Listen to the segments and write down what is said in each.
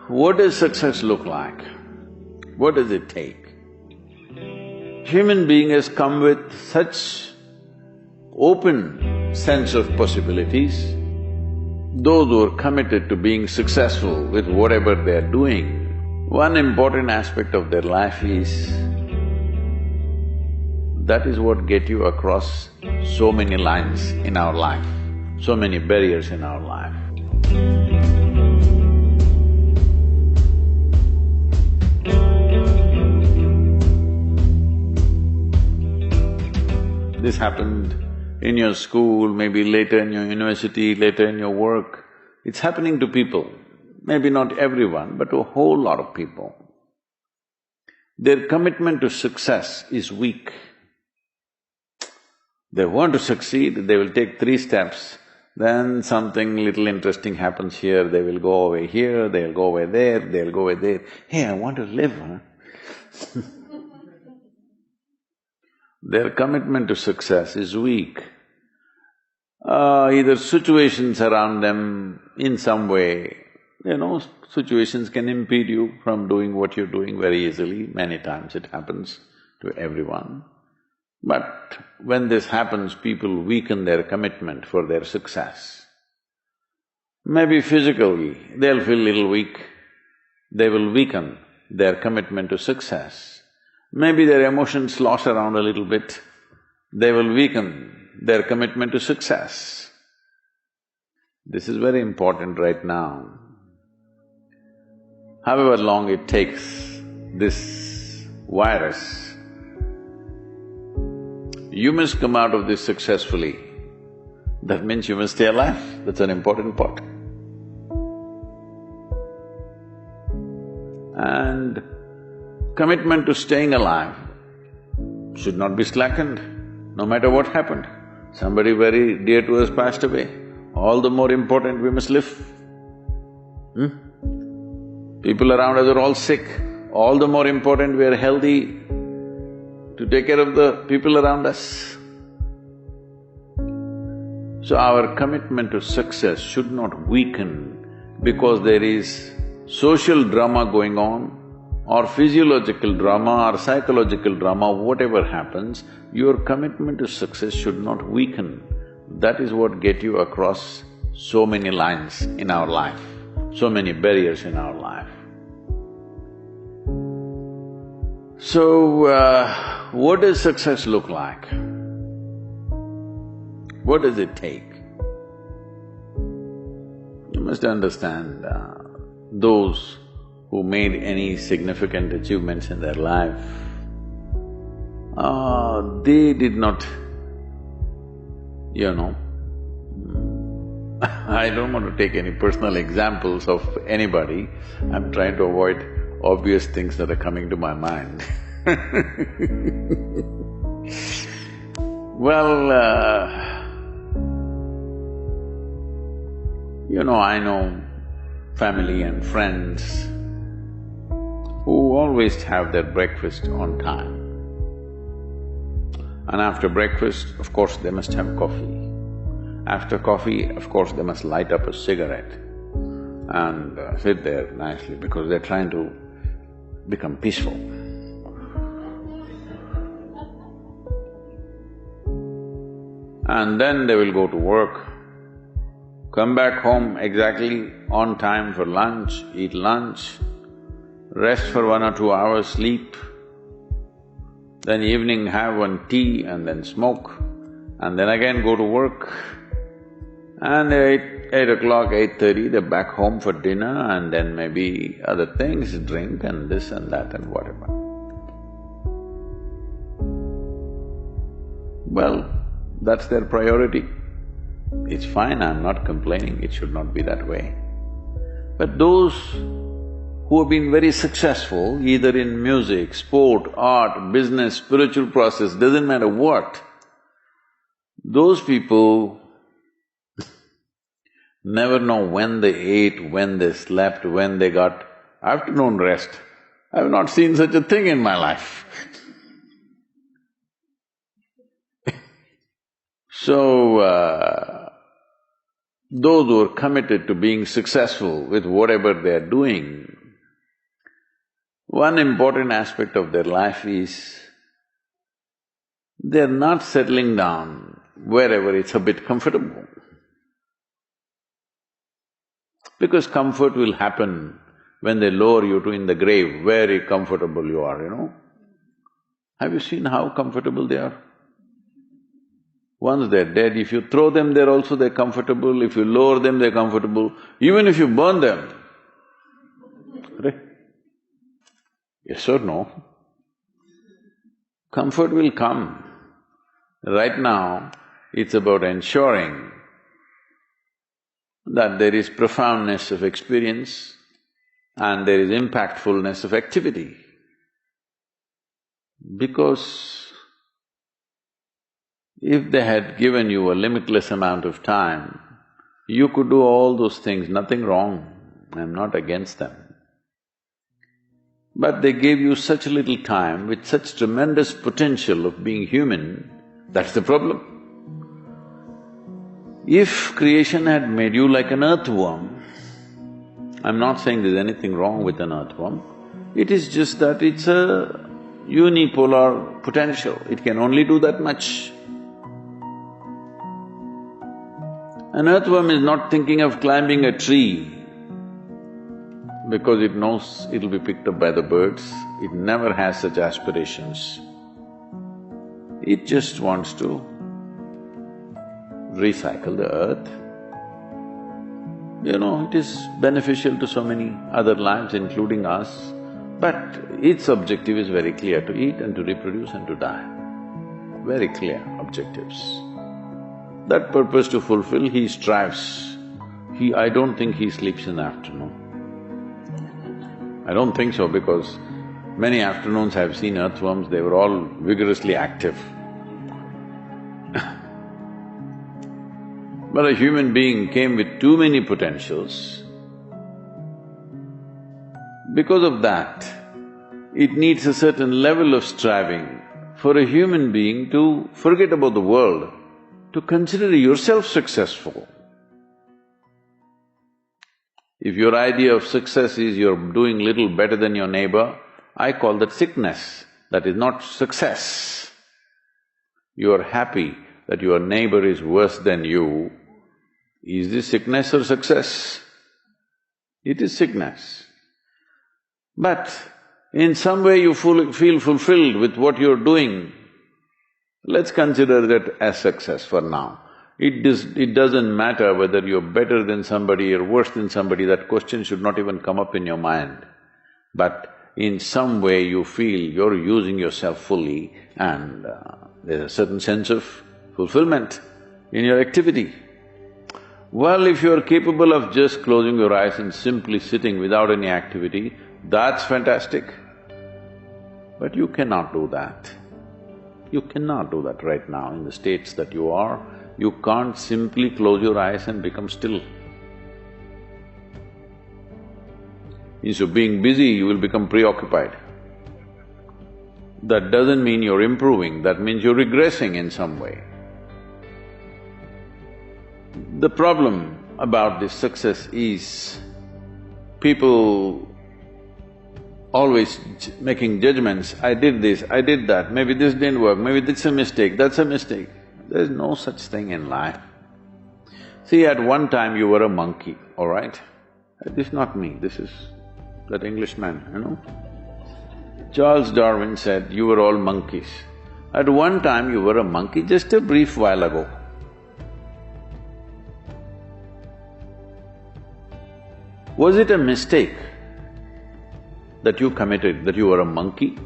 What does success look like? What does it take? Human being has come with such open sense of possibilities. Those who are committed to being successful with whatever they are doing, one important aspect of their life is that is what get you across so many lines in our life, so many barriers in our life. This happened in your school, maybe later in your university, later in your work. It's happening to people, maybe not everyone, but a whole lot of people. Their commitment to success is weak. They want to succeed, they will take 3 steps, then something little interesting happens here, they will go away here, they'll go away there, they'll go away there. Hey, I want to live, huh? Their commitment to success is weak. Either situations around them in some way, situations can impede you from doing what you're doing very easily. Many times it happens to everyone. But when this happens, people weaken their commitment for their success. Maybe physically, they'll feel little weak, they will weaken their commitment to success. Maybe their emotions slosh around a little bit, they will weaken their commitment to success. This is very important right now. However long it takes, this virus, you must come out of this successfully. That means you must stay alive, that's an important part. And commitment to staying alive should not be slackened, no matter what happened. Somebody very dear to us passed away, all the more important we must live. People around us are all sick, all the more important we are healthy to take care of the people around us. So our commitment to success should not weaken because there is social drama going on, or physiological drama or psychological drama, whatever happens, your commitment to success should not weaken. That is what get you across so many lines in our life, so many barriers in our life. So, what does success look like? What does it take? You must understand, those who made any significant achievements in their life, they did not, I don't want to take any personal examples of anybody, I'm trying to avoid obvious things that are coming to my mind. Well, I know family and friends who always have their breakfast on time. And after breakfast, of course, they must have coffee. After coffee, of course, they must light up a cigarette and sit there nicely because they're trying to become peaceful. And then they will go to work, come back home exactly on time for lunch, eat lunch, rest for 1 or 2 hours, sleep, then evening have one tea and then smoke, and then again go to work. And 8 o'clock, 8:30, they're back home for dinner and then maybe other things, drink and this and that and whatever. Well, that's their priority. It's fine, I'm not complaining, it should not be that way. But those who have been very successful, either in music, sport, art, business, spiritual process, doesn't matter what, those people never know when they ate, when they slept, when they got afternoon rest. I've not seen such a thing in my life. So, those who are committed to being successful with whatever they are doing, One important aspect of their life is they're not settling down wherever it's a bit comfortable. Because comfort will happen when they lower you to in the grave, very comfortable you are, you know. Have you seen how comfortable they are? Once they're dead, if you throw them there also they're comfortable, if you lower them they're comfortable, even if you burn them. Right? Yes or no? Comfort will come. Right now, it's about ensuring that there is profoundness of experience and there is impactfulness of activity. Because if they had given you a limitless amount of time, you could do all those things, nothing wrong, I'm not against them. But they gave you such little time with such tremendous potential of being human, that's the problem. If creation had made you like an earthworm, I'm not saying there's anything wrong with an earthworm, it is just that it's a unipolar potential, it can only do that much. An earthworm is not thinking of climbing a tree because it knows it'll be picked up by the birds, it never has such aspirations. It just wants to recycle the earth. You know, it is beneficial to so many other lives, including us, but its objective is very clear, to eat and to reproduce and to die. Very clear objectives. That purpose to fulfill, he strives. I don't think he sleeps in the afternoon. I don't think so because many afternoons I've seen earthworms, they were all vigorously active. But a human being came with too many potentials. Because of that, it needs a certain level of striving for a human being to forget about the world, to consider yourself successful. If your idea of success is you're doing little better than your neighbor, I call that sickness, that is not success. You are happy that your neighbor is worse than you. Is this sickness or success? It is sickness. But in some way you feel fulfilled with what you're doing, let's consider that as success for now. It doesn't matter whether you're better than somebody or worse than somebody, that question should not even come up in your mind. But in some way you feel you're using yourself fully and there's a certain sense of fulfillment in your activity. Well, if you're capable of just closing your eyes and simply sitting without any activity, that's fantastic. But you cannot do that. You cannot do that right now in the states that you are. You can't simply close your eyes and become still. Instead of being busy, you will become preoccupied. That doesn't mean you're improving, that means you're regressing in some way. The problem about this success is people always making judgments, I did this, I did that, maybe this didn't work, maybe this is a mistake, that's a mistake. There's no such thing in life. See, at one time you were a monkey, all right? This is not me, this is that Englishman, you know. Charles Darwin said, you were all monkeys. At one time you were a monkey, just a brief while ago. Was it a mistake that you committed, that you were a monkey?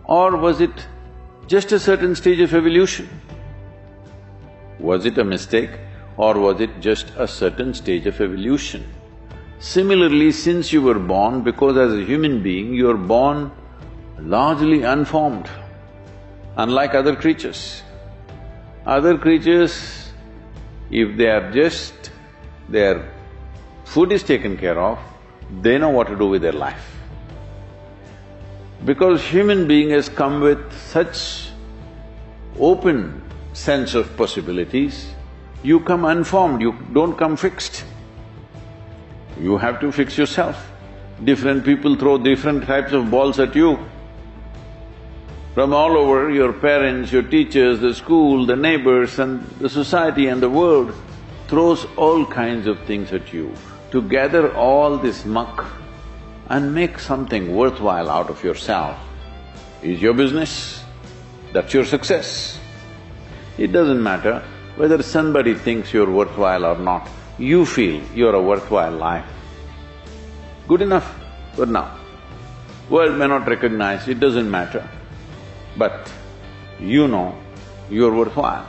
Or was it just a certain stage of evolution? Was it a mistake or was it just a certain stage of evolution? Similarly, since you were born, because as a human being you are born largely unformed, unlike other creatures. Other creatures, if they are just… their food is taken care of, they know what to do with their life. Because human being has come with such open sense of possibilities, you come unformed, you don't come fixed. You have to fix yourself. Different people throw different types of balls at you. From all over, your parents, your teachers, the school, the neighbors and the society and the world throws all kinds of things at you. To gather all this muck and make something worthwhile out of yourself is your business, that's your success. It doesn't matter whether somebody thinks you're worthwhile or not, you feel you're a worthwhile life. Good enough for now. World may not recognize, it doesn't matter, but you know you're worthwhile.